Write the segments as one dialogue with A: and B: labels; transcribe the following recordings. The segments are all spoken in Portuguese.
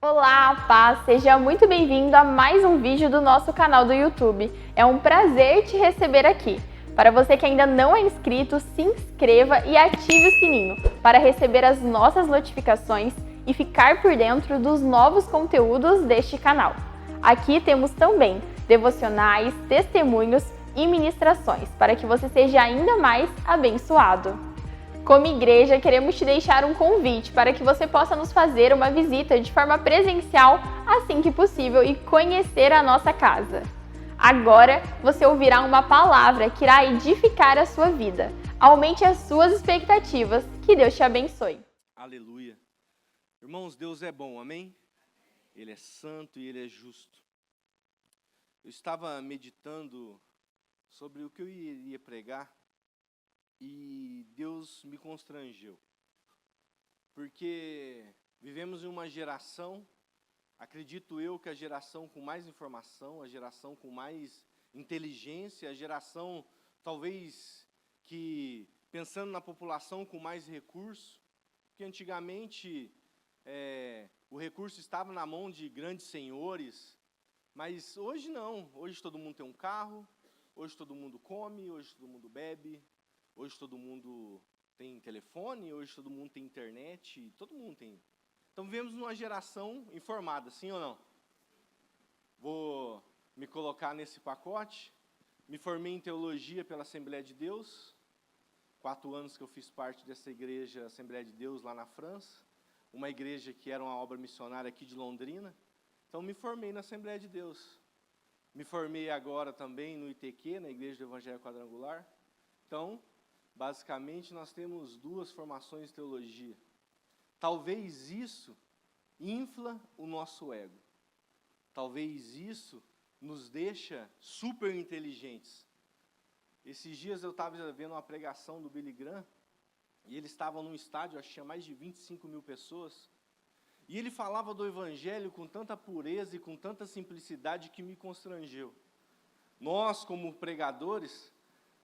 A: Olá, paz! Seja muito bem-vindo a mais um vídeo do nosso canal do YouTube. É um prazer te receber aqui. Para você que ainda não é inscrito, se inscreva e ative o sininho para receber as nossas notificações e ficar por dentro dos novos conteúdos deste canal. Aqui temos também devocionais, testemunhos e ministrações para que você seja ainda mais abençoado. Como igreja, queremos te deixar um convite para que você possa nos fazer uma visita de forma presencial assim que possível e conhecer a nossa casa. Agora você ouvirá uma palavra que irá edificar a sua vida. Aumente as suas expectativas. Que Deus te abençoe.
B: Aleluia. Irmãos, Deus é bom, amém? Ele é santo e Ele é justo. Eu estava meditando sobre o que eu iria pregar e Deus me constrangeu. Porque vivemos em uma geração, acredito eu que a geração com mais informação, a geração com mais inteligência, a geração talvez que, pensando na população com mais recursos, que antigamente o recurso estava na mão de grandes senhores, mas hoje não. Hoje todo mundo tem um carro, hoje todo mundo come, hoje todo mundo bebe, hoje todo mundo tem telefone, hoje todo mundo tem internet, todo mundo tem. Então vivemos numa geração informada, sim ou não? Vou me colocar nesse pacote. Me formei em teologia pela Assembleia de Deus. 4 anos que eu fiz parte dessa igreja, Assembleia de Deus, lá na França. Uma igreja que era uma obra missionária aqui de Londrina. Então me formei na Assembleia de Deus. Me formei agora também no ITQ, na Igreja do Evangelho Quadrangular. Então, basicamente, nós temos 2 formações de teologia. Talvez isso infla o nosso ego. Talvez isso nos deixa super inteligentes. Esses dias eu estava vendo uma pregação do Billy Graham, e ele estava num estádio, acho que tinha mais de 25 mil pessoas, e ele falava do Evangelho com tanta pureza e com tanta simplicidade que me constrangeu. Nós, como pregadores,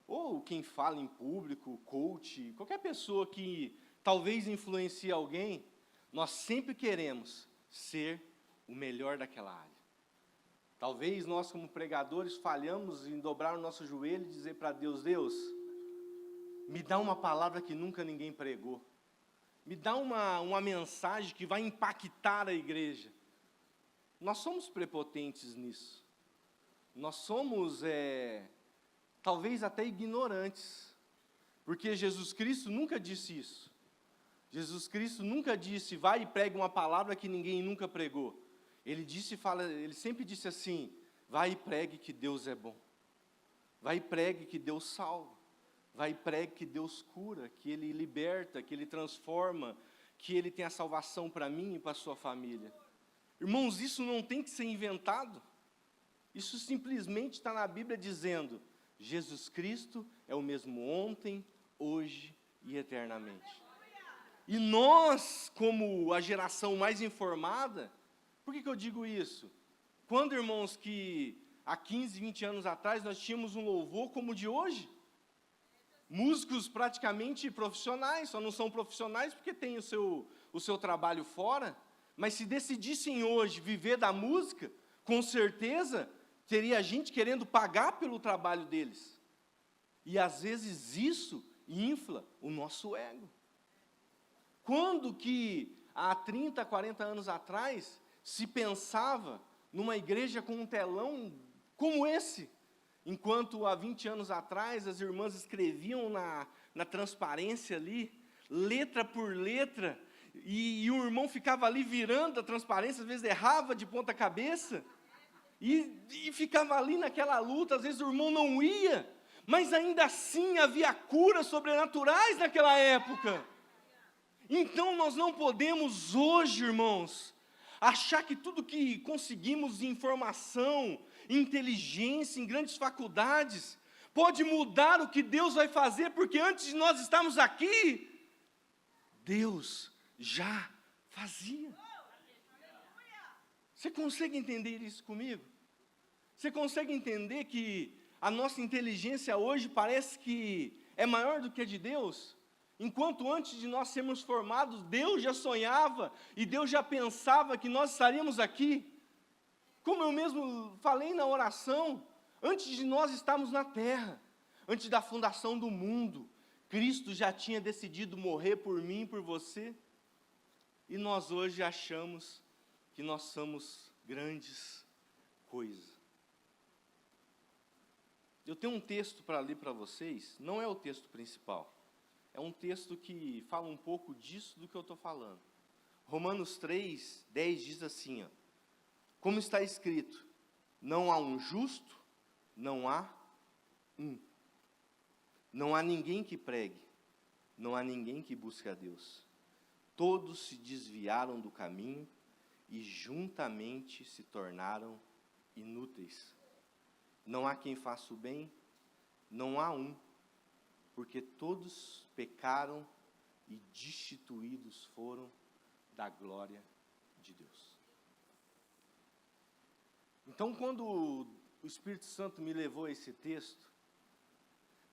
B: ou quem fala em público, coach, qualquer pessoa que talvez influencie alguém, nós sempre queremos ser o melhor daquela área. Talvez nós, como pregadores, falhamos em dobrar o nosso joelho e dizer para Deus: Deus, me dá uma palavra que nunca ninguém pregou. Me dá uma mensagem que vai impactar a igreja. Nós somos prepotentes nisso. Nós somos, talvez até ignorantes. Porque Jesus Cristo nunca disse isso. Jesus Cristo nunca disse: vai e pregue uma palavra que ninguém nunca pregou. Ele sempre disse assim: vai e pregue que Deus é bom. Vai e pregue que Deus salva. Vai e pregue que Deus cura, que Ele liberta, que Ele transforma, que Ele tem a salvação para mim e para a sua família. Irmãos, isso não tem que ser inventado. Isso simplesmente está na Bíblia dizendo: Jesus Cristo é o mesmo ontem, hoje e eternamente. E nós, como a geração mais informada, por que eu digo isso? Quando, irmãos, que há 15, 20 anos atrás nós tínhamos um louvor como o de hoje, músicos praticamente profissionais, só não são profissionais porque têm o seu trabalho fora, mas se decidissem hoje viver da música, com certeza teria gente querendo pagar pelo trabalho deles. E às vezes isso infla o nosso ego. Quando que há 30, 40 anos atrás se pensava numa igreja com um telão como esse? Enquanto há 20 anos atrás as irmãs escreviam na transparência ali, letra por letra, e o irmão ficava ali virando a transparência, às vezes errava de ponta cabeça, e ficava ali naquela luta, às vezes o irmão não ia, mas ainda assim havia curas sobrenaturais naquela época. Então nós não podemos hoje, irmãos, achar que tudo que conseguimos de informação, inteligência, em grandes faculdades, pode mudar o que Deus vai fazer, porque antes de nós estarmos aqui, Deus já fazia. Você consegue entender isso comigo? Você consegue entender que a nossa inteligência hoje parece que é maior do que a de Deus? Enquanto antes de nós sermos formados, Deus já sonhava e Deus já pensava que nós estaríamos aqui. Como eu mesmo falei na oração, antes de nós estarmos na terra, antes da fundação do mundo, Cristo já tinha decidido morrer por mim e por você. E nós hoje achamos que nós somos grandes coisas. Eu tenho um texto para ler para vocês, não é o texto principal. É um texto que fala um pouco disso do que eu estou falando. Romanos 3, 10 diz assim, ó, como está escrito, não há um justo, não há um. Não há ninguém que pregue, não há ninguém que busque a Deus. Todos se desviaram do caminho e juntamente se tornaram inúteis. Não há quem faça o bem, não há um, porque todos pecaram e destituídos foram da glória de Deus. Então, quando o Espírito Santo me levou a esse texto,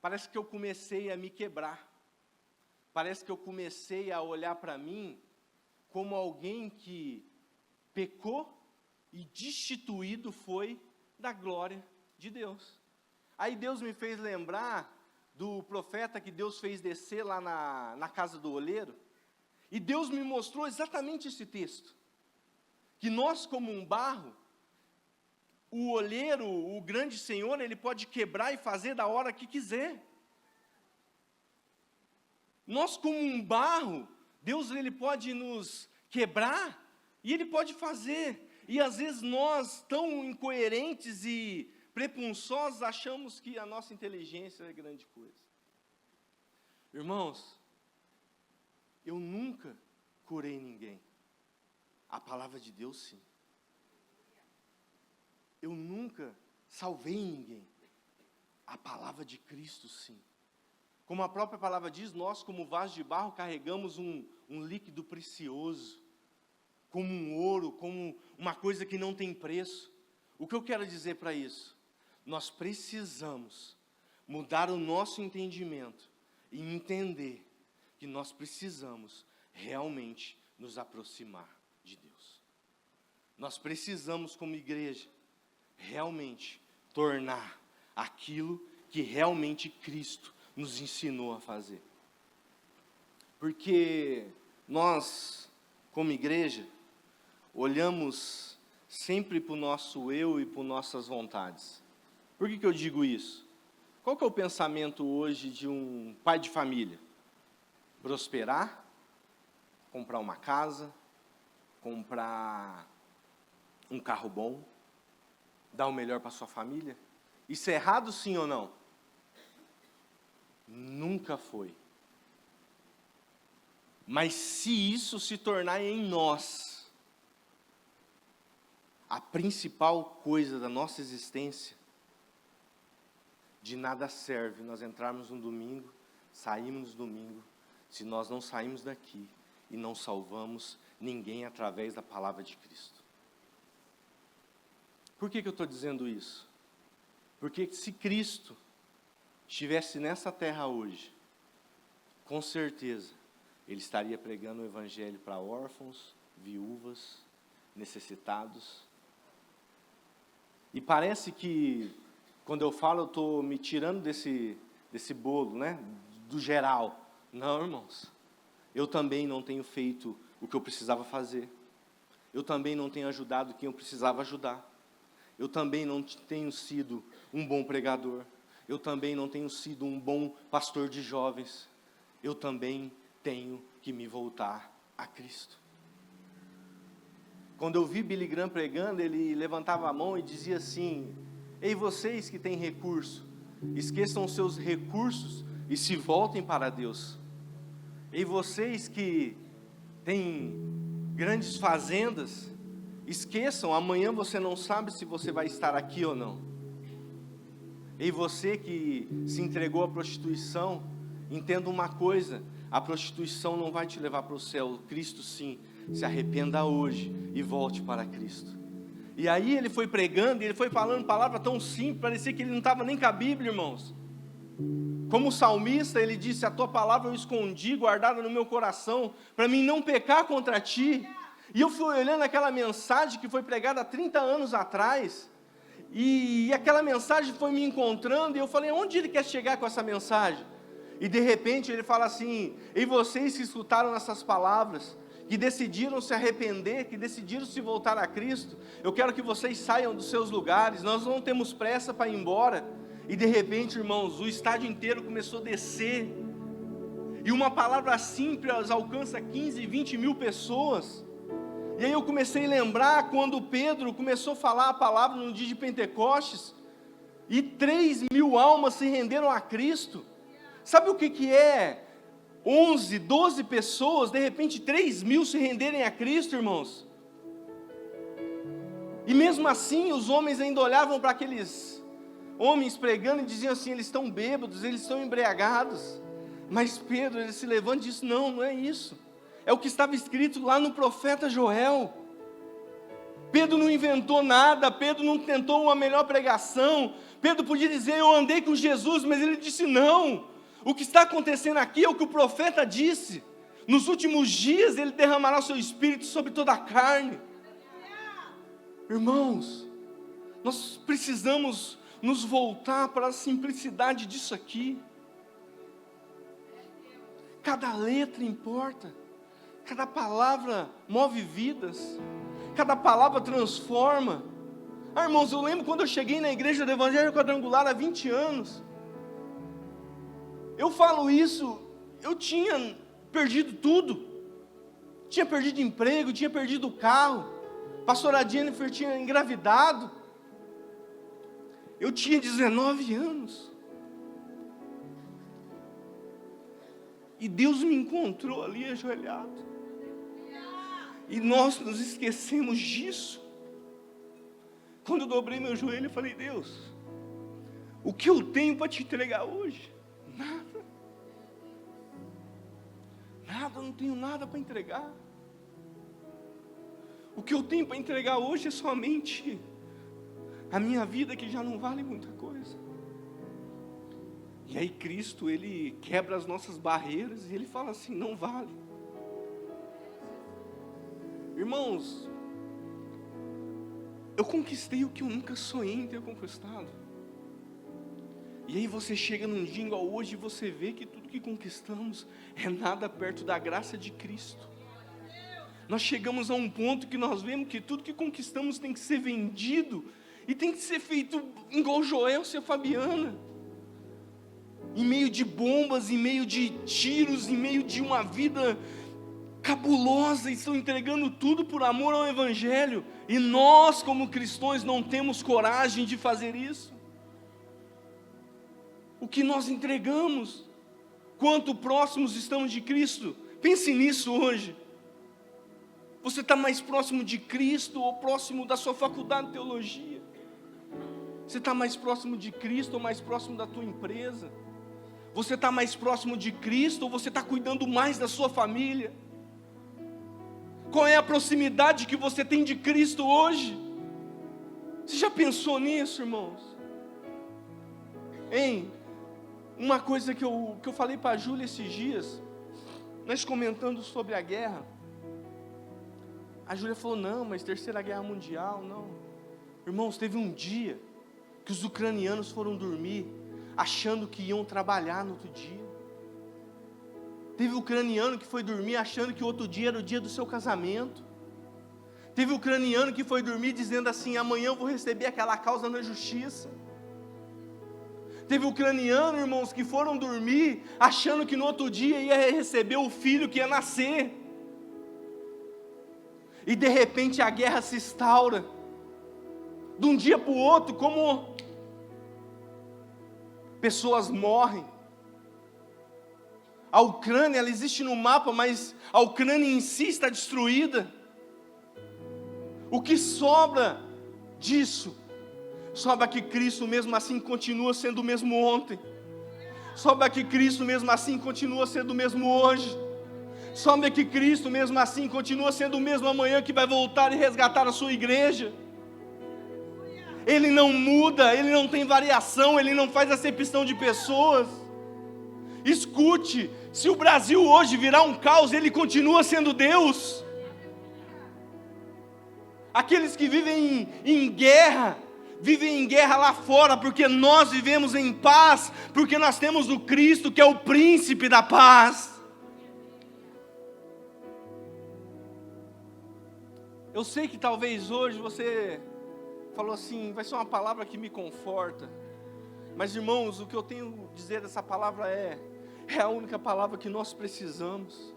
B: parece que eu comecei a me quebrar. Parece que eu comecei a olhar para mim como alguém que pecou e destituído foi da glória de Deus. Aí Deus me fez lembrar do profeta que Deus fez descer lá na casa do oleiro, e Deus me mostrou exatamente esse texto, que nós como um barro, o oleiro, o grande Senhor, ele pode quebrar e fazer da hora que quiser. Nós como um barro, Deus ele pode nos quebrar, e Ele pode fazer, e às vezes nós, tão incoerentes e presunçosos, achamos que a nossa inteligência é grande coisa. Irmãos, eu nunca curei ninguém, a palavra de Deus sim. Eu nunca salvei ninguém, a palavra de Cristo sim. Como a própria palavra diz, nós como vaso de barro carregamos um líquido precioso, como um ouro, como uma coisa que não tem preço. O que eu quero dizer para isso? Nós precisamos mudar o nosso entendimento e entender que nós precisamos realmente nos aproximar de Deus. Nós precisamos, como igreja, realmente tornar aquilo que realmente Cristo nos ensinou a fazer. Porque nós, como igreja, olhamos sempre para o nosso eu e para nossas vontades. Por que eu digo isso? Qual que é o pensamento hoje de um pai de família? Prosperar, comprar uma casa, comprar um carro bom, dar o melhor para sua família? Isso é errado sim ou não? Nunca foi. Mas se isso se tornar em nós a principal coisa da nossa existência, de nada serve nós entrarmos no domingo, sairmos no domingo, se nós não saímos daqui e não salvamos ninguém através da palavra de Cristo. Por que eu estou dizendo isso? Porque se Cristo estivesse nessa terra hoje, com certeza, Ele estaria pregando o evangelho para órfãos, viúvas, necessitados. E parece que, quando eu falo, eu estou me tirando desse bolo, né? Do geral. Não, irmãos. Eu também não tenho feito o que eu precisava fazer. Eu também não tenho ajudado quem eu precisava ajudar. Eu também não tenho sido um bom pregador. Eu também não tenho sido um bom pastor de jovens. Eu também tenho que me voltar a Cristo. Quando eu vi Billy Graham pregando, ele levantava a mão e dizia assim: ei, vocês que têm recurso, esqueçam os seus recursos e se voltem para Deus. Ei, vocês que têm grandes fazendas, esqueçam, amanhã você não sabe se você vai estar aqui ou não. Ei, você que se entregou à prostituição, entenda uma coisa: a prostituição não vai te levar para o céu, Cristo sim. Se arrependa hoje e volte para Cristo. E aí ele foi pregando, ele foi falando palavra tão simples, parecia que ele não estava nem com a Bíblia, irmãos. Como o salmista, ele disse, a tua palavra eu escondi, guardada no meu coração, para mim não pecar contra ti. E eu fui olhando aquela mensagem que foi pregada há 30 anos atrás, e aquela mensagem foi me encontrando, e eu falei, onde ele quer chegar com essa mensagem? E de repente ele fala assim, e vocês que escutaram essas palavras, que decidiram se arrepender, que decidiram se voltar a Cristo, eu quero que vocês saiam dos seus lugares, nós não temos pressa para ir embora. E de repente, irmãos, o estádio inteiro começou a descer, e uma palavra simples alcança 15, 20 mil pessoas. E aí eu comecei a lembrar quando Pedro começou a falar a palavra no dia de Pentecostes, e 3.000 almas se renderam a Cristo. Sabe o que é 11, 12 pessoas, de repente 3.000 se renderem a Cristo, irmãos? E mesmo assim os homens ainda olhavam para aqueles homens pregando e diziam assim, eles estão bêbados, eles estão embriagados. Mas Pedro, ele se levanta e diz, não é isso. É o que estava escrito lá no profeta Joel. Pedro não inventou nada, Pedro não tentou uma melhor pregação. Pedro podia dizer, eu andei com Jesus, mas ele disse, não. O que está acontecendo aqui é o que o profeta disse. Nos últimos dias ele derramará o seu espírito sobre toda a carne. Irmãos, nós precisamos nos voltar para a simplicidade disso aqui. Cada letra importa, cada palavra move vidas, cada palavra transforma. Irmãos, eu lembro quando eu cheguei na igreja do Evangelho Quadrangular há 20 anos, eu falo isso, eu tinha perdido tudo, tinha perdido emprego, tinha perdido o carro, pastora Jennifer tinha engravidado, eu tinha 19 anos, e Deus me encontrou ali ajoelhado, e nós nos esquecemos disso. Quando eu dobrei meu joelho, eu falei, Deus, o que eu tenho para te entregar hoje? Nada, eu não tenho nada para entregar. O que eu tenho para entregar hoje é somente a minha vida, que já não vale muita coisa. E aí Cristo, ele quebra as nossas barreiras e ele fala assim, não vale. Irmãos, eu conquistei o que eu nunca sonhei em ter conquistado. E aí você chega num dia igual hoje e você vê que tudo que conquistamos é nada perto da graça de Cristo. Nós chegamos a um ponto que nós vemos que tudo que conquistamos tem que ser vendido e tem que ser feito igual Joel e a Fabiana, em meio de bombas, em meio de tiros, em meio de uma vida cabulosa, e estão entregando tudo por amor ao Evangelho, e nós como cristãos não temos coragem de fazer isso. O que nós entregamos, quanto próximos estamos de Cristo? Pense nisso hoje. Você está mais próximo de Cristo ou próximo da sua faculdade de teologia? Você está mais próximo de Cristo ou mais próximo da tua empresa? Você está mais próximo de Cristo ou você está cuidando mais da sua família? Qual é a proximidade que você tem de Cristo hoje? Você já pensou nisso, irmãos? Uma coisa que eu falei para a Júlia esses dias, nós comentando sobre a guerra, a Júlia falou, não, mas Terceira Guerra Mundial, não. Irmãos, teve um dia que os ucranianos foram dormir, achando que iam trabalhar no outro dia. Teve ucraniano que foi dormir achando que o outro dia era o dia do seu casamento. Teve ucraniano que foi dormir dizendo assim, amanhã eu vou receber aquela causa na justiça. Teve ucraniano, irmãos, que foram dormir achando que no outro dia ia receber o filho que ia nascer. E de repente a guerra se instaura. De um dia para o outro, como pessoas morrem. A Ucrânia, ela existe no mapa, mas a Ucrânia em si está destruída. O que sobra disso? Sobra que Cristo mesmo assim continua sendo o mesmo ontem. Sobra que Cristo mesmo assim continua sendo o mesmo hoje. Sobra que Cristo mesmo assim continua sendo o mesmo amanhã, que vai voltar e resgatar a sua igreja. Ele não muda, Ele não tem variação, Ele não faz acepção de pessoas. Escute, se o Brasil hoje virar um caos, ele continua sendo Deus. Aqueles que vivem em guerra, vivem em guerra lá fora, porque nós vivemos em paz, porque nós temos o Cristo que é o príncipe da paz. Eu sei que talvez hoje você falou assim, vai ser uma palavra que me conforta. Mas irmãos, o que eu tenho a dizer dessa palavra é a única palavra que nós precisamos.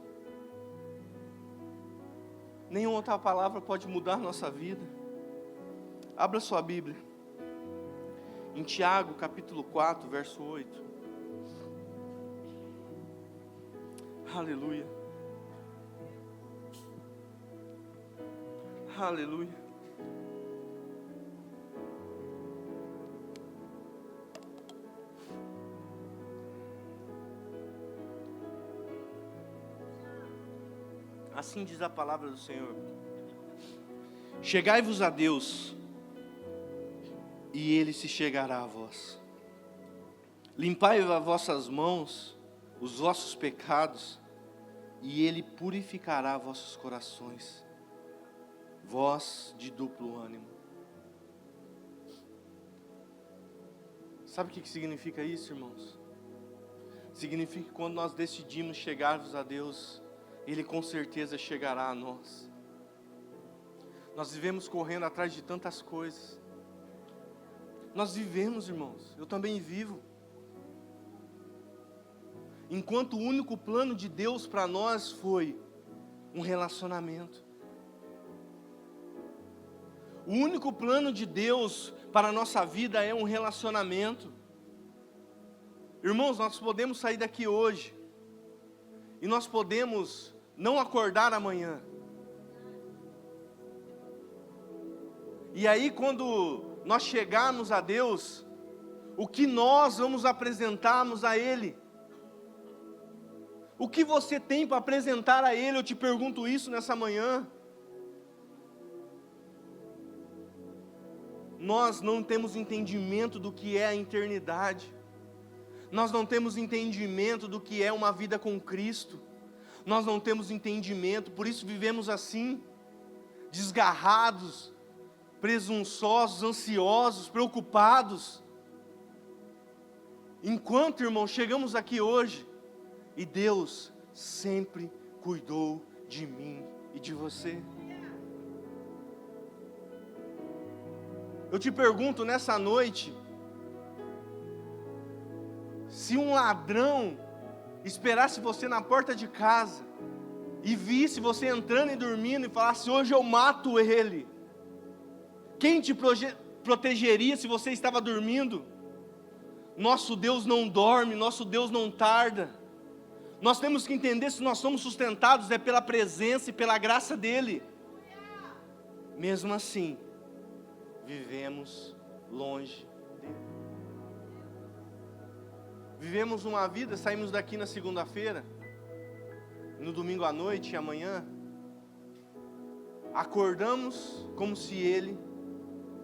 B: Nenhuma outra palavra pode mudar nossa vida. Abra sua Bíblia. Em Tiago, capítulo 4, verso 8. Aleluia. Aleluia. Assim diz a palavra do Senhor. Chegai-vos a Deus, e Ele se chegará a vós. Limpai as vossas mãos, os vossos pecados, e Ele purificará vossos corações. Vós de duplo ânimo. Sabe o que significa isso, irmãos? Significa que quando nós decidimos chegarmos a Deus, Ele com certeza chegará a nós. Nós vivemos correndo atrás de tantas coisas. Nós vivemos, irmãos, eu também vivo. Enquanto o único plano de Deus para nós foi um relacionamento. O único plano de Deus para a nossa vida é um relacionamento. Irmãos, nós podemos sair daqui hoje e nós podemos não acordar amanhã. E aí quando nós chegarmos a Deus, o que nós vamos apresentarmos a Ele? O que você tem para apresentar a Ele? Eu te pergunto isso nessa manhã. Nós não temos entendimento do que é a eternidade. Nós não temos entendimento do que é uma vida com Cristo. Nós não temos entendimento, por isso vivemos assim, desgarrados, presunçosos, ansiosos, preocupados. Enquanto, irmão, chegamos aqui hoje, e Deus sempre cuidou de mim e de você. Eu te pergunto nessa noite, se um ladrão esperasse você na porta de casa, e visse você entrando e dormindo, e falasse, hoje eu mato ele, quem te protegeria se você estava dormindo? Nosso Deus não dorme, nosso Deus não tarda. Nós temos que entender, se nós somos sustentados, é pela presença e pela graça dEle. Mesmo assim, vivemos longe dEle. Vivemos uma vida, saímos daqui na segunda-feira, no domingo à noite e amanhã, acordamos como se Ele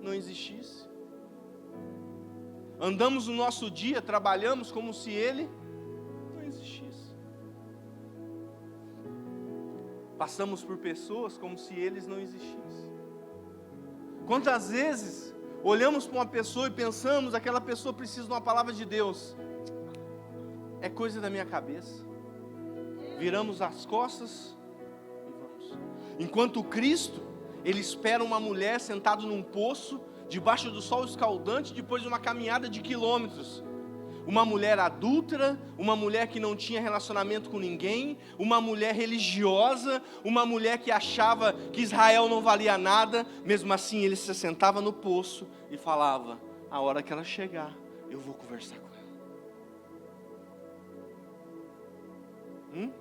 B: não existisse. Andamos no nosso dia, trabalhamos como se Ele não existisse. Passamos por pessoas como se eles não existissem. Quantas vezes olhamos para uma pessoa e pensamos, aquela pessoa precisa de uma palavra de Deus. É coisa da minha cabeça. Viramos as costas e vamos. Enquanto Cristo, Ele espera uma mulher sentada num poço, debaixo do sol escaldante, depois de uma caminhada de quilômetros. Uma mulher adúltera, uma mulher que não tinha relacionamento com ninguém, uma mulher religiosa, uma mulher que achava que Israel não valia nada. Mesmo assim, ele se sentava no poço e falava, a hora que ela chegar, eu vou conversar com ela.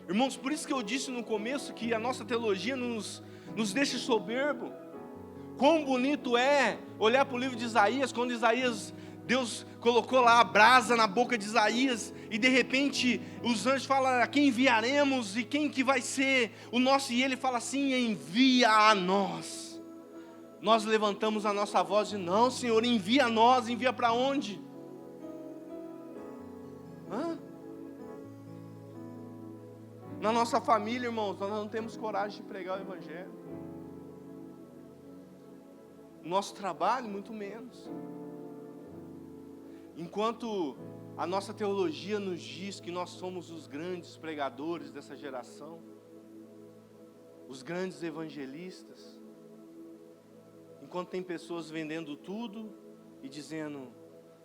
B: Irmãos, por isso que eu disse no começo que a nossa teologia nos deixa soberbo. Quão bonito é olhar para o livro de Isaías, quando Deus colocou lá a brasa na boca de Isaías, e de repente os anjos falam, a quem enviaremos, e quem que vai ser o nosso, e ele fala assim, envia a nós. Nós levantamos a nossa voz e não, Senhor, envia a nós, envia para onde? Na nossa família, irmãos, nós não temos coragem de pregar o Evangelho. No nosso trabalho, muito menos. Enquanto a nossa teologia nos diz que nós somos os grandes pregadores dessa geração, os grandes evangelistas, enquanto tem pessoas vendendo tudo e dizendo: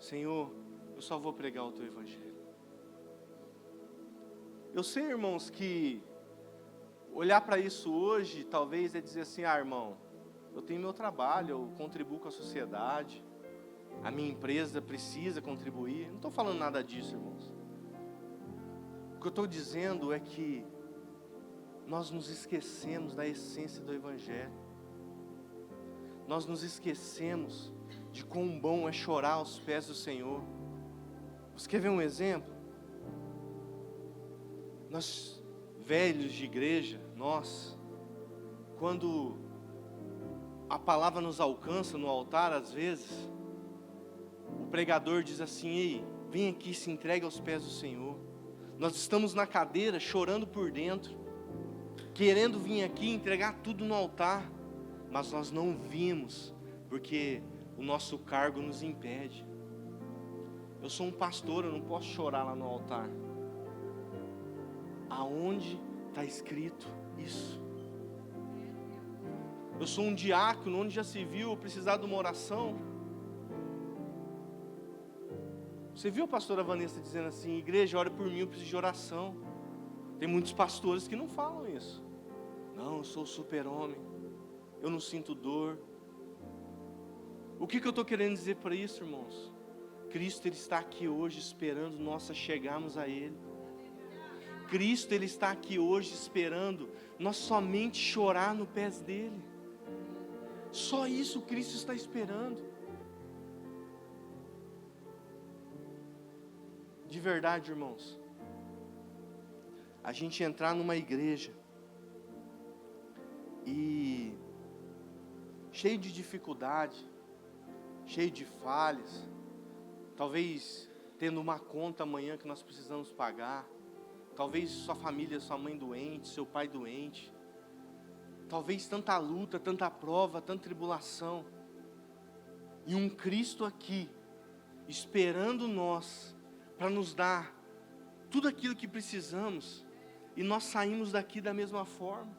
B: Senhor, eu só vou pregar o teu Evangelho. Eu sei, irmãos, que olhar para isso hoje, talvez é dizer assim: irmão, eu tenho meu trabalho, eu contribuo com a sociedade, a minha empresa precisa contribuir. Não estou falando nada disso, irmãos. O que eu estou dizendo é que nós nos esquecemos da essência do Evangelho. Nós nos esquecemos de quão bom é chorar aos pés do Senhor. Você quer ver um exemplo? Nós, velhos de igreja, quando a palavra nos alcança no altar, às vezes, o pregador diz assim: ei, vem aqui, se entregue aos pés do Senhor. Nós estamos na cadeira, chorando por dentro, querendo vir aqui entregar tudo no altar, mas nós não vimos, porque o nosso cargo nos impede. Eu sou um pastor, eu não posso chorar lá no altar. Aonde está escrito isso? Eu sou um diácono, onde já se viu precisar de uma oração? Você viu a pastora Vanessa dizendo assim: igreja, ora por mim, eu preciso de oração. Tem muitos pastores que não falam isso. Não, eu sou super-homem, eu não sinto dor. O que eu estou querendo dizer para isso, irmãos? Cristo, Ele está aqui hoje esperando nós chegarmos a Ele. Cristo, Ele está aqui hoje esperando nós somente chorar no pés dEle. Só isso Cristo está esperando. De verdade, irmãos, a gente entrar numa igreja e cheio de dificuldade, cheio de falhas, talvez tendo uma conta amanhã que nós precisamos pagar, talvez sua família, sua mãe doente, seu pai doente, talvez tanta luta, tanta prova, tanta tribulação, e um Cristo aqui, esperando nós, para nos dar tudo aquilo que precisamos, e nós saímos daqui da mesma forma.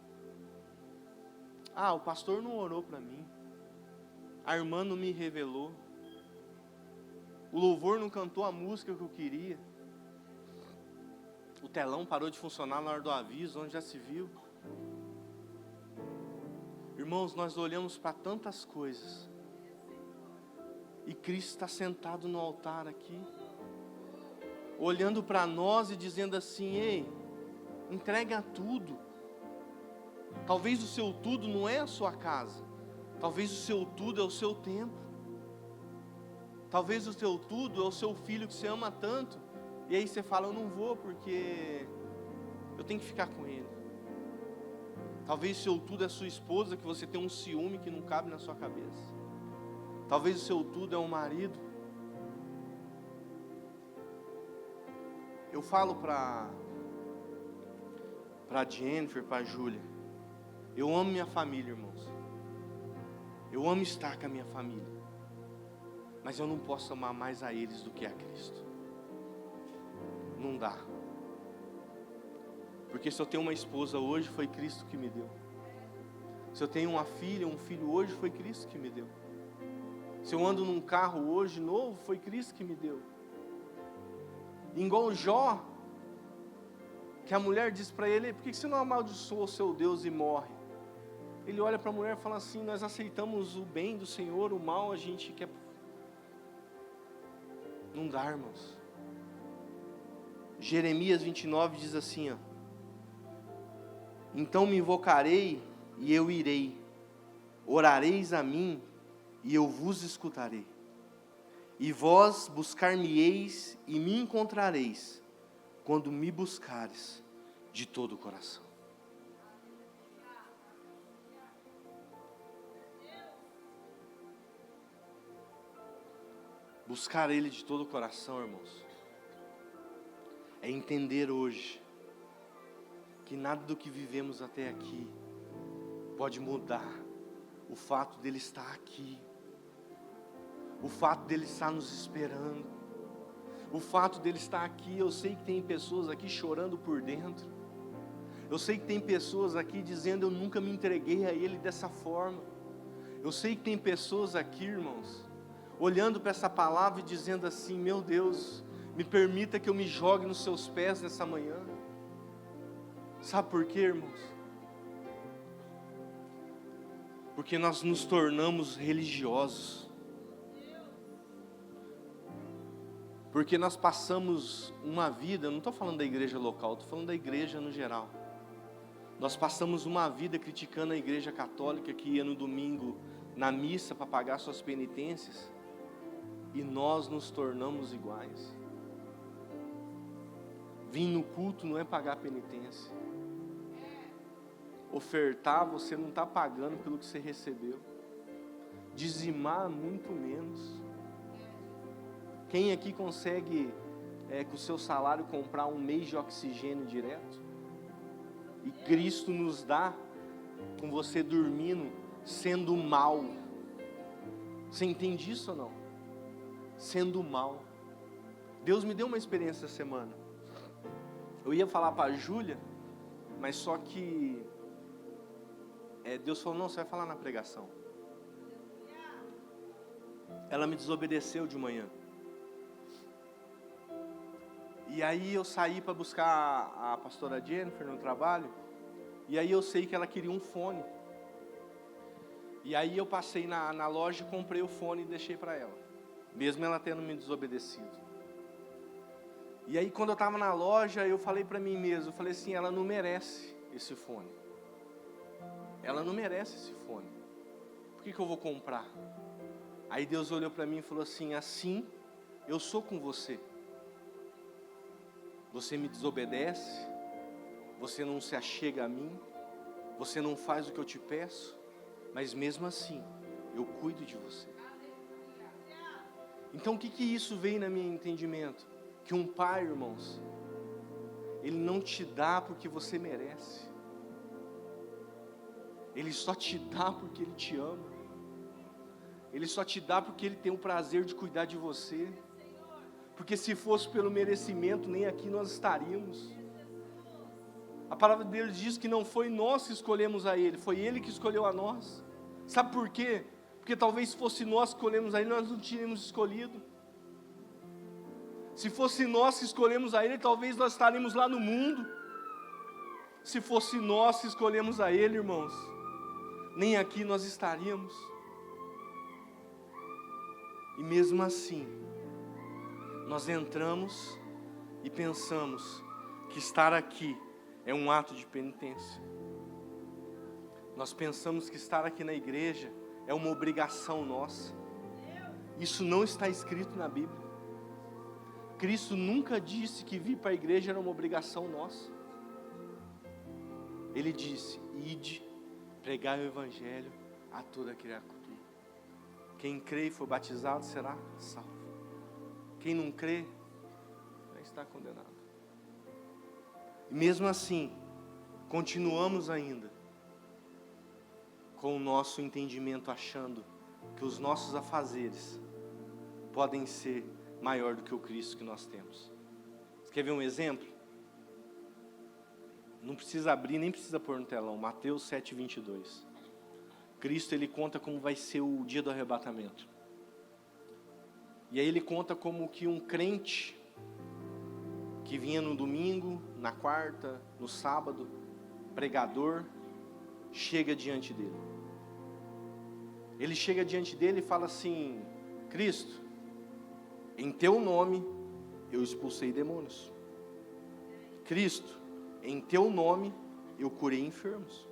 B: O pastor não orou para mim, a irmã não me revelou, o louvor não cantou a música que eu queria, o telão parou de funcionar na hora do aviso, onde já se viu. Irmãos, nós olhamos para tantas coisas, e Cristo está sentado no altar aqui, olhando para nós e dizendo assim: ei, entrega tudo. Talvez o seu tudo não é a sua casa, talvez o seu tudo é o seu tempo, talvez o seu tudo é o seu filho que você ama tanto, e aí você fala: eu não vou porque eu tenho que ficar com ele. Talvez o seu tudo é a sua esposa, que você tem um ciúme que não cabe na sua cabeça. Talvez o seu tudo é um marido. Eu falo para Jennifer, para Júlia, eu amo minha família, irmãos. Eu amo estar com a minha família, mas eu não posso amar mais a eles do que a Cristo. Não dá. Porque se eu tenho uma esposa hoje, foi Cristo que me deu. Se eu tenho uma filha, um filho hoje, foi Cristo que me deu. Se eu ando num carro hoje novo, foi Cristo que me deu. Igual Jó, que a mulher diz para ele: por que você não amaldiçoa o seu Deus e morre? Ele olha para a mulher e fala assim: nós aceitamos o bem do Senhor, o mal a gente quer. Não dá, irmãos. Jeremias 29 diz assim: então me invocarei e eu irei, orareis a mim e eu vos escutarei, e vós buscar-me-eis e me encontrareis, quando me buscares de todo o coração. Buscar Ele de todo o coração, irmãos, é entender hoje que nada do que vivemos até aqui pode mudar o fato dele estar aqui, o fato dele estar nos esperando, o fato dele estar aqui. Eu sei que tem pessoas aqui chorando por dentro, eu sei que tem pessoas aqui dizendo: eu nunca me entreguei a ele dessa forma. Eu sei que tem pessoas aqui, irmãos, olhando para essa palavra e dizendo assim: meu Deus, me permita que eu me jogue nos seus pés nessa manhã. Sabe por quê, irmãos? Porque nós nos tornamos religiosos. Porque nós passamos uma vida, eu não estou falando da igreja local, estou falando da igreja no geral. Nós passamos uma vida criticando a igreja católica que ia no domingo na missa para pagar suas penitências, e nós nos tornamos iguais. Vir no culto não é pagar penitência. Ofertar, você não está pagando pelo que você recebeu. Dizimar, muito menos. Quem aqui consegue, com o seu salário, comprar um mês de oxigênio direto? E Cristo nos dá, com você dormindo, sendo mal. Você entende isso ou não? Sendo mal. Deus me deu uma experiência essa semana. Eu ia falar para a Júlia, mas só que Deus falou: não, você vai falar na pregação. Ela me desobedeceu de manhã. E aí eu saí para buscar a pastora Jennifer no trabalho, e aí eu sei que ela queria um fone. E aí eu passei na loja, comprei o fone e deixei para ela, mesmo ela tendo me desobedecido. E aí quando eu estava na loja, eu falei para mim mesmo, eu falei assim: ela não merece esse fone. Ela não merece esse fone. Por que eu vou comprar? Aí Deus olhou para mim e falou assim: assim eu sou com você. Você me desobedece, você não se achega a mim, você não faz o que eu te peço, mas mesmo assim, eu cuido de você. Então o que isso veio no meu entendimento? Que um pai, irmãos, ele não te dá porque você merece. Ele só te dá porque ele te ama. Ele só te dá porque ele tem o prazer de cuidar de você. Porque se fosse pelo merecimento, nem aqui nós estaríamos. A palavra dele diz que não foi nós que escolhemos a ele, foi ele que escolheu a nós. Sabe por quê? Porque talvez se fosse nós que escolhemos a ele, nós não tínhamos escolhido. Se fosse nós que escolhemos a ele, talvez nós estaríamos lá no mundo. Se fosse nós que escolhemos a ele, irmãos, nem aqui nós estaríamos. E mesmo assim, nós entramos e pensamos que estar aqui é um ato de penitência. Nós pensamos que estar aqui na igreja é uma obrigação nossa. Isso não está escrito na Bíblia. Cristo nunca disse que vir para a igreja era uma obrigação nossa. Ele disse: ide, pregai o evangelho a toda criatura. Quem crê e for batizado será salvo. Quem não crê, está condenado. E mesmo assim, continuamos ainda com o nosso entendimento achando que os nossos afazeres podem ser maior do que o Cristo que nós temos. Você quer ver um exemplo? Não precisa abrir, nem precisa pôr no telão. Mateus 7:22. Cristo, ele conta como vai ser o dia do arrebatamento. E aí ele conta como que um crente que vinha no domingo, na quarta, no sábado, pregador, chega diante dele. Ele chega diante dele e fala assim: Cristo, em teu nome eu expulsei demônios. Cristo, em teu nome eu curei enfermos.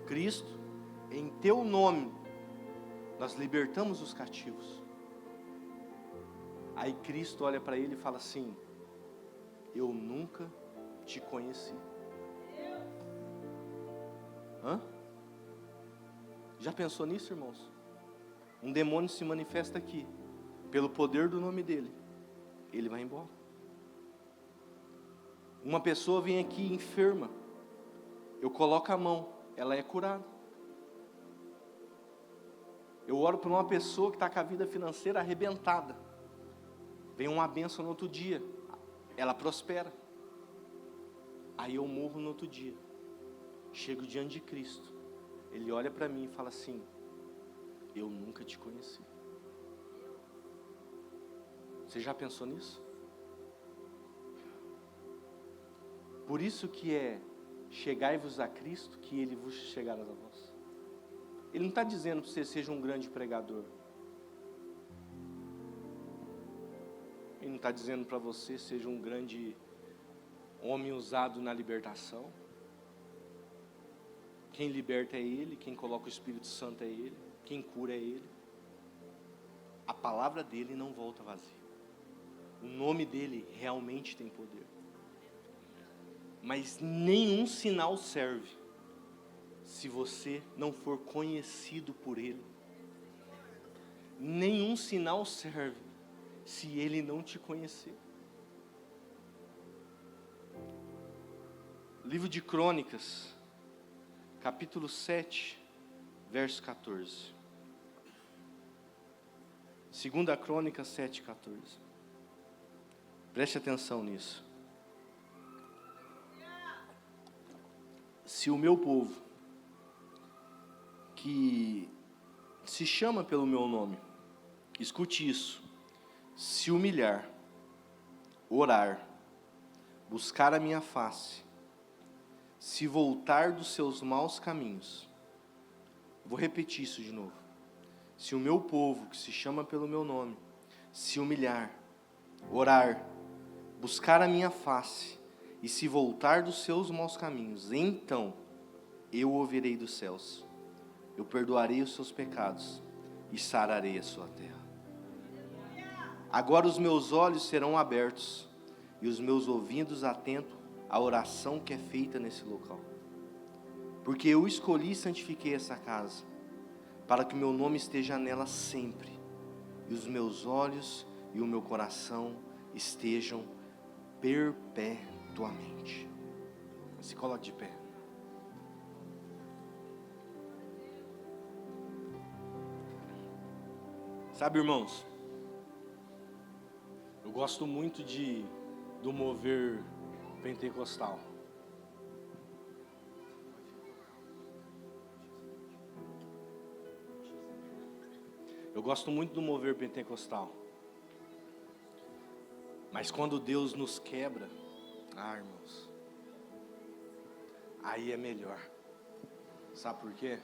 B: Cristo, em teu nome nós libertamos os cativos. Aí Cristo olha para ele e fala assim: eu nunca te conheci. Hã? Já pensou nisso, irmãos? Um demônio se manifesta aqui, pelo poder do nome dele, ele vai embora. Uma pessoa vem aqui enferma, eu coloco a mão, ela é curada. Eu oro por uma pessoa que está com a vida financeira arrebentada, vem uma bênção no outro dia, ela prospera. Aí eu morro no outro dia, chego diante de Cristo, Ele olha para mim e fala assim: eu nunca te conheci. Você já pensou nisso? Por isso que é chegai-vos a Cristo, que Ele vos chegará a vós. Ele não está dizendo que você seja um grande pregador. Ele não está dizendo para você seja um grande homem usado na libertação. Quem liberta é Ele, quem coloca o Espírito Santo é Ele, quem cura é Ele. A palavra dEle não volta vazia. O nome dEle realmente tem poder. Mas nenhum sinal serve se você não for conhecido por Ele. Nenhum sinal serve se Ele não te conhecer. Livro de Crônicas, capítulo 7, verso 14. 2 Crônicas 7, 14. Preste atenção nisso. Se o meu povo, que se chama pelo meu nome, escute isso, se humilhar, orar, buscar a minha face, se voltar dos seus maus caminhos, vou repetir isso de novo. Se o meu povo, que se chama pelo meu nome, se humilhar, orar, buscar a minha face, e se voltar dos seus maus caminhos, então eu ouvirei dos céus, eu perdoarei os seus pecados e sararei a sua terra. Agora os meus olhos serão abertos e os meus ouvidos atentos à oração que é feita nesse local. Porque eu escolhi e santifiquei essa casa, para que o meu nome esteja nela sempre, e os olhos e o meu coração estejam perpétuamente. Se coloque de pé. Sabe, irmãos, eu gosto muito do mover pentecostal. Eu gosto muito do mover pentecostal. Mas quando Deus nos quebra, irmãos, aí é melhor. Sabe por quê?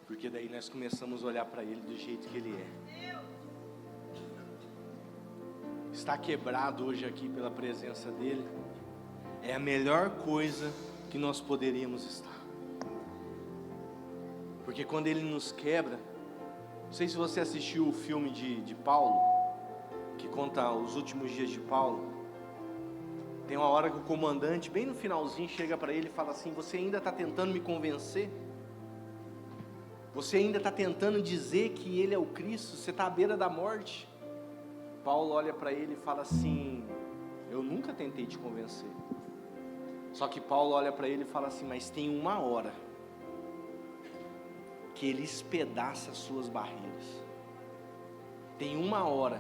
B: Porque daí nós começamos a olhar para Ele do jeito que Ele é. Estar quebrado hoje aqui pela presença dEle é a melhor coisa que nós poderíamos estar. Porque quando Ele nos quebra, não sei se você assistiu o filme de Paulo, que conta os últimos dias de Paulo. Tem uma hora que o comandante, bem no finalzinho, chega para ele e fala assim: você ainda está tentando me convencer? Você ainda está tentando dizer que Ele é o Cristo? Você está à beira da morte? Paulo olha para ele e fala assim: eu nunca tentei te convencer. Só que Paulo olha para ele e fala assim: mas tem uma hora que Ele espedaça as suas barreiras. Tem uma hora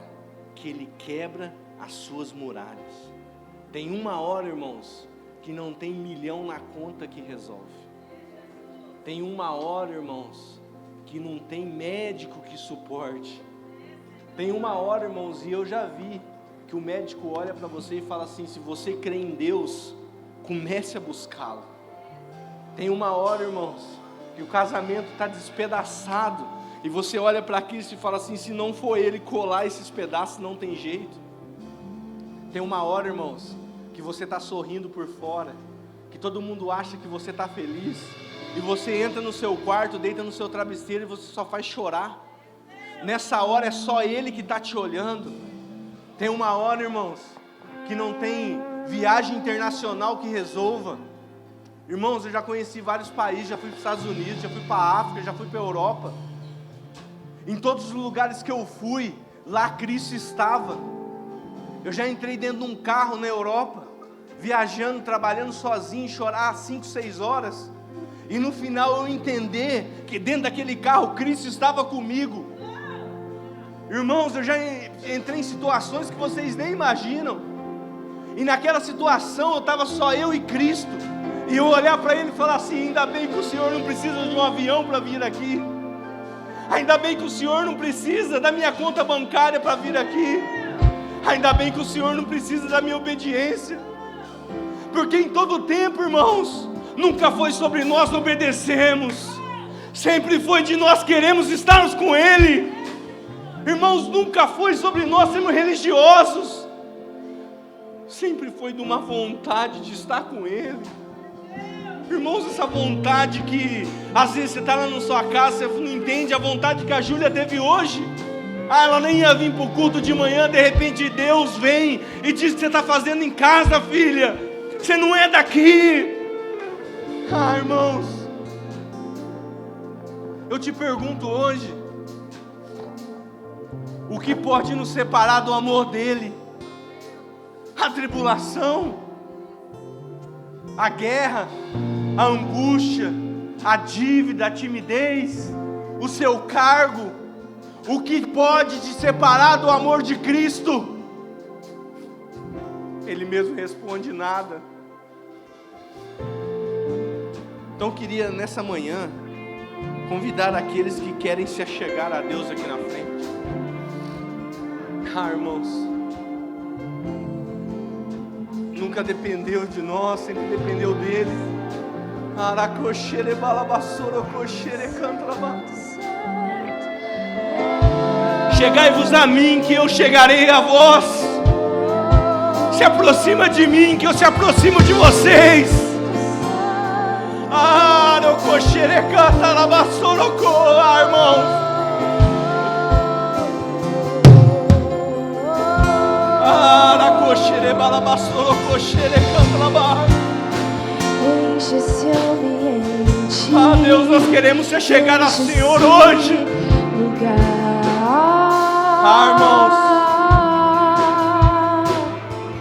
B: que Ele quebra as suas muralhas. Tem uma hora, irmãos, que não tem milhão na conta que resolve. Tem uma hora, irmãos, que não tem médico que suporte. Tem uma hora, irmãos, e eu já vi, que o médico olha para você e fala assim: se você crê em Deus, comece a buscá-lo. Tem uma hora, irmãos, que o casamento está despedaçado, e você olha para Cristo e fala assim: se não for Ele colar esses pedaços, não tem jeito. Tem uma hora, irmãos, que você está sorrindo por fora, que todo mundo acha que você está feliz, e você entra no seu quarto, deita no seu travesseiro e você só faz chorar. Nessa hora é só Ele que está te olhando. Tem uma hora, irmãos, que não tem viagem internacional que resolva. Irmãos, eu já conheci vários países, já fui para os Estados Unidos, já fui para a África, já fui para a Europa. Em todos os lugares que eu fui, lá Cristo estava. Eu já entrei dentro de um carro na Europa, viajando, trabalhando sozinho, chorar 5, 6 horas, e no final eu entender que dentro daquele carro Cristo estava comigo. Irmãos, eu já entrei em situações que vocês nem imaginam, e naquela situação eu estava só eu e Cristo, e eu olhar para Ele e falar assim: ainda bem que o Senhor não precisa de um avião para vir aqui, ainda bem que o Senhor não precisa da minha conta bancária para vir aqui, ainda bem que o Senhor não precisa da minha obediência, porque em todo tempo, irmãos, nunca foi sobre nós obedecemos, sempre foi de nós queremos estarmos com Ele. Irmãos, nunca foi sobre nós sermos religiosos, sempre foi de uma vontade de estar com Ele. Irmãos, essa vontade que às vezes você está lá na sua casa, você não entende a vontade que a Júlia teve hoje. Ela nem ia vir para o culto de manhã, de repente Deus vem e diz o que você está fazendo em casa, filha, você não é daqui. Irmãos, eu te pergunto hoje, o que pode nos separar do amor dEle? A tribulação, a guerra, a angústia, a dívida, a timidez, o seu cargo. O que pode te separar do amor de Cristo? Ele mesmo responde: nada. Então eu queria nessa manhã convidar aqueles que querem se achegar a Deus aqui na frente. Irmãos, nunca dependeu de nós, sempre dependeu dele. Chegai-vos a mim, que eu chegarei a vós. Se aproxima de mim, que eu se aproximo de vocês. Irmãos,
C: enche esse ambiente.
B: Deus, nós queremos se chegar ao Senhor hoje. Irmãos,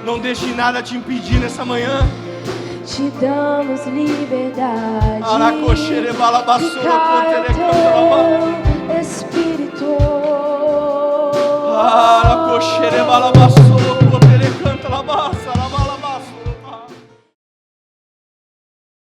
B: não deixe nada te impedir nessa manhã.
C: Te damos liberdade.
B: Ficar ao teu